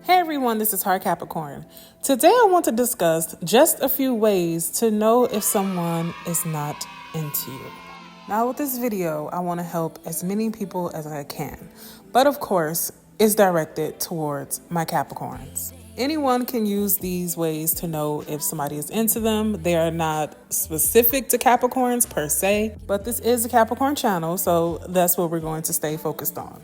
Hey everyone, this is Heart Capricorn. Today I want to discuss just a few ways to know if someone is not into you. Now with this video, I want to help as many people as I can, but of course, it's directed towards my Capricorns. Anyone can use these ways to know if somebody is into them. They are not specific to Capricorns per se, but this is a Capricorn channel, so that's what we're going to stay focused on.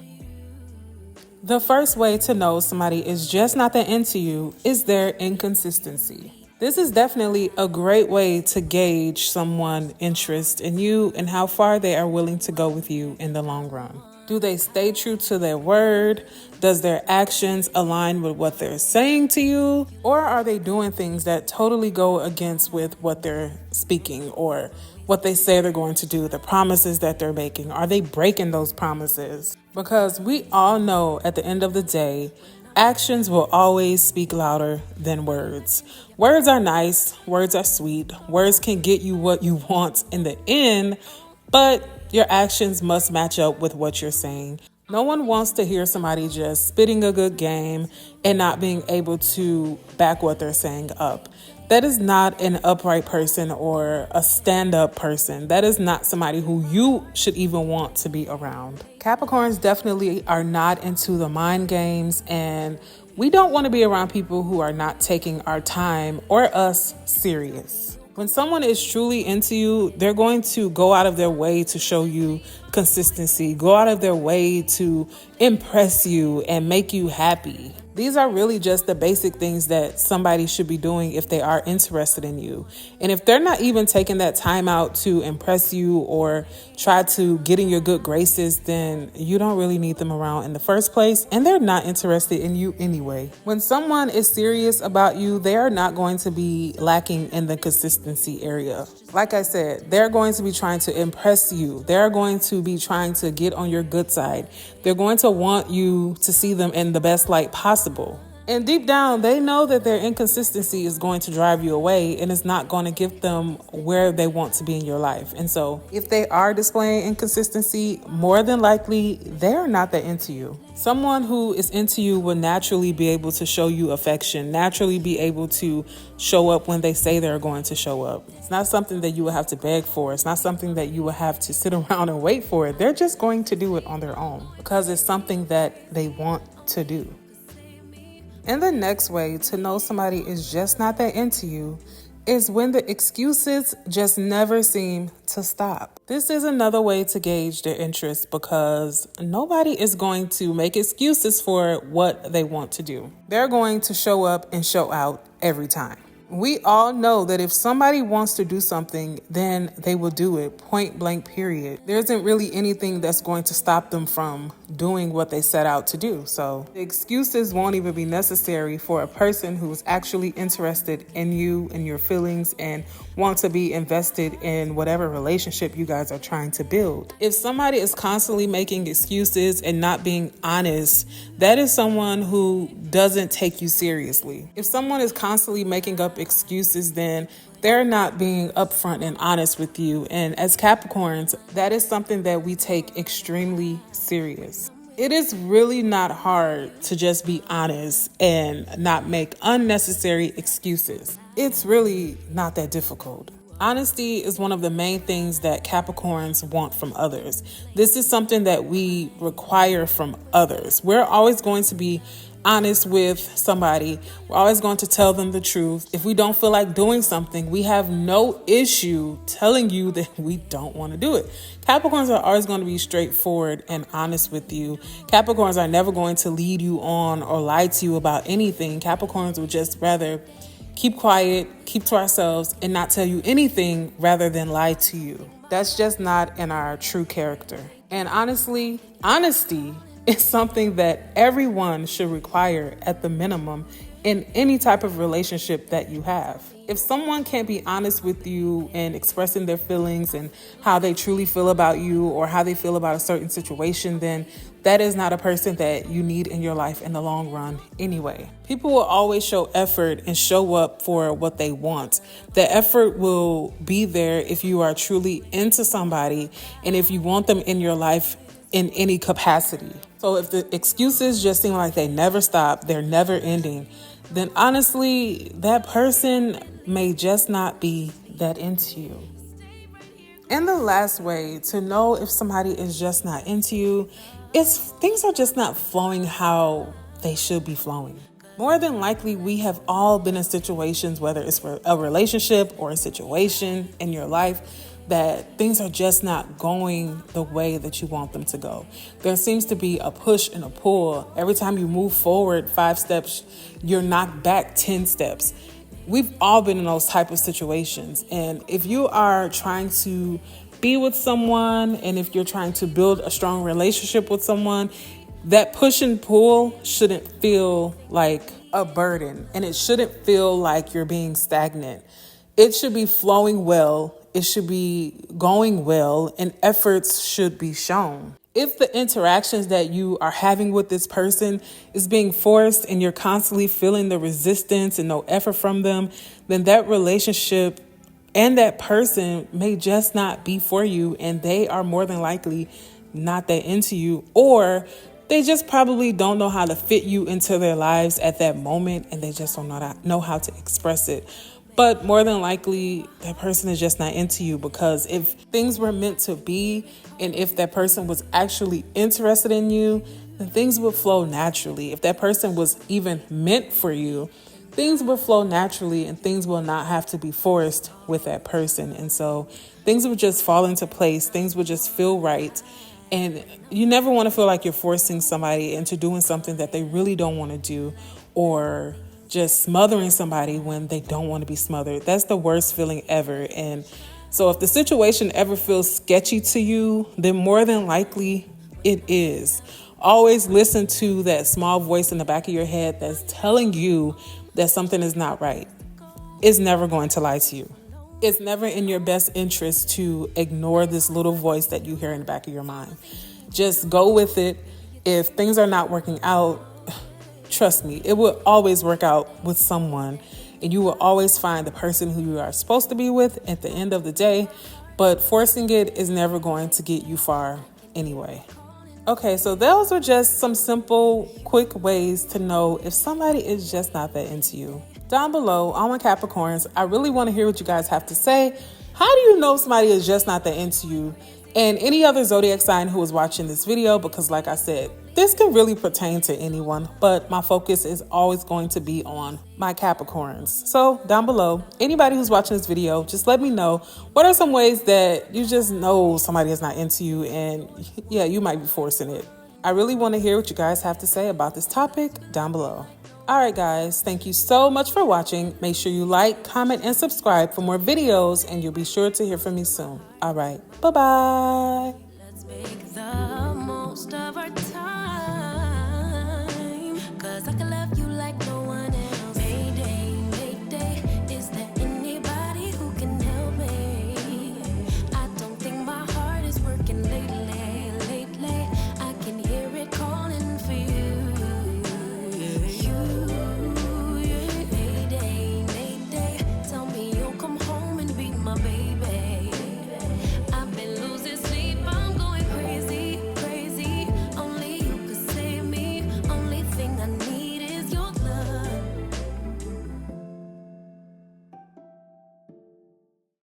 The first way to know somebody is just not that into you is their inconsistency. This is definitely a great way to gauge someone's interest in you and how far they are willing to go with you in the long run. Do they stay true to their word? Does their actions align with what they're saying to you? Or are they doing things that totally go against with what they're speaking or what they say they're going to do, the promises that they're making? Are they breaking those promises? Because we all know at the end of the day, actions will always speak louder than words. Words are nice, words are sweet, words can get you what you want in the end, but your actions must match up with what you're saying. No one wants to hear somebody just spitting a good game and not being able to back what they're saying up. That is not an upright person or a stand-up person. That is not somebody who you should even want to be around. Capricorns definitely are not into the mind games, and we don't want to be around people who are not taking our time or us serious. When someone is truly into you, they're going to go out of their way to show you consistency, go out of their way to impress you and make you happy. These are really just the basic things that somebody should be doing if they are interested in you. And if they're not even taking that time out to impress you or try to get in your good graces, then you don't really need them around in the first place, and they're not interested in you anyway. When someone is serious about you, they are not going to be lacking in the consistency area. Like I said, they're going to be trying to impress you. They're going to be trying to get on your good side. They're going to want you to see them in the best light possible. And deep down, they know that their inconsistency is going to drive you away and it's not going to get them where they want to be in your life. And so if they are displaying inconsistency, more than likely, they're not that into you. Someone who is into you will naturally be able to show you affection, naturally be able to show up when they say they're going to show up. It's not something that you will have to beg for. It's not something that you will have to sit around and wait for. They're just going to do it on their own because it's something that they want to do. And the next way to know somebody is just not that into you is when the excuses just never seem to stop. This is another way to gauge their interest because nobody is going to make excuses for what they want to do. They're going to show up and show out every time. We all know that if somebody wants to do something, then they will do it, point blank, period. There isn't really anything that's going to stop them from doing what they set out to do. So the excuses won't even be necessary for a person who's actually interested in you and your feelings and want to be invested in whatever relationship you guys are trying to build. If somebody is constantly making excuses and not being honest, that is someone who doesn't take you seriously. If someone is constantly making up excuses, then they're not being upfront and honest with you. And as Capricorns, that is something that we take extremely serious. It is really not hard to just be honest and not make unnecessary excuses. It's really not that difficult. Honesty is one of the main things that Capricorns want from others. This is something that we require from others. We're always going to be honest with somebody. We're always going to tell them the truth. If we don't feel like doing something, we have no issue telling you that we don't want to do it. Capricorns are always going to be straightforward and honest with you. Capricorns are never going to lead you on or lie to you about anything. Capricorns would just rather keep quiet, keep to ourselves, and not tell you anything rather than lie to you. That's just not in our true character. And honestly, honesty is something that everyone should require at the minimum in any type of relationship that you have. If someone can't be honest with you and expressing their feelings and how they truly feel about you or how they feel about a certain situation, then that is not a person that you need in your life in the long run anyway. People will always show effort and show up for what they want. The effort will be there if you are truly into somebody and if you want them in your life in any capacity. So if the excuses just seem like they never stop, they're never ending, then honestly, that person may just not be that into you. And the last way to know if somebody is just not into you is things are just not flowing how they should be flowing. More than likely, we have all been in situations, whether it's for a relationship or a situation in your life, that things are just not going the way that you want them to go. There seems to be a push and a pull. Every time you move forward 5 steps, you're knocked back 10 steps. We've all been in those type of situations. And if you are trying to be with someone, and if you're trying to build a strong relationship with someone, that push and pull shouldn't feel like a burden, and it shouldn't feel like you're being stagnant. It should be flowing well. It should be going well, and efforts should be shown. If the interactions that you are having with this person is being forced and you're constantly feeling the resistance and no effort from them, then that relationship and that person may just not be for you, and they are more than likely not that into you, or they just probably don't know how to fit you into their lives at that moment, and they just don't know how to express it. But more than likely, that person is just not into you, because if things were meant to be, and if that person was actually interested in you, then things would flow naturally. If that person was even meant for you, things will flow naturally, and things will not have to be forced with that person. And so things would just fall into place. Things would just feel right. And you never want to feel like you're forcing somebody into doing something that they really don't want to do, or just smothering somebody when they don't want to be smothered. That's the worst feeling ever. And so if the situation ever feels sketchy to you, then more than likely it is. Always listen to that small voice in the back of your head that's telling you that something is not right. It's never going to lie to you. It's never in your best interest to ignore this little voice that you hear in the back of your mind. Just go with it. If things are not working out, trust me, it will always work out with someone, and you will always find the person who you are supposed to be with at the end of the day. But forcing it is never going to get you far anyway. Okay, so those are just some simple, quick ways to know if somebody is just not that into you. Down below, all my Capricorns, I really want to hear what you guys have to say. How do you know if somebody is just not that into you? And any other zodiac sign who is watching this video, because like I said, this can really pertain to anyone, but my focus is always going to be on my Capricorns. So down below, anybody who's watching this video, just let me know what are some ways that you just know somebody is not into you, and yeah, you might be forcing it. I really want to hear what you guys have to say about this topic down below. All right, guys, thank you so much for watching. Make sure you like, comment, and subscribe for more videos, and you'll be sure to hear from me soon. All right, bye-bye.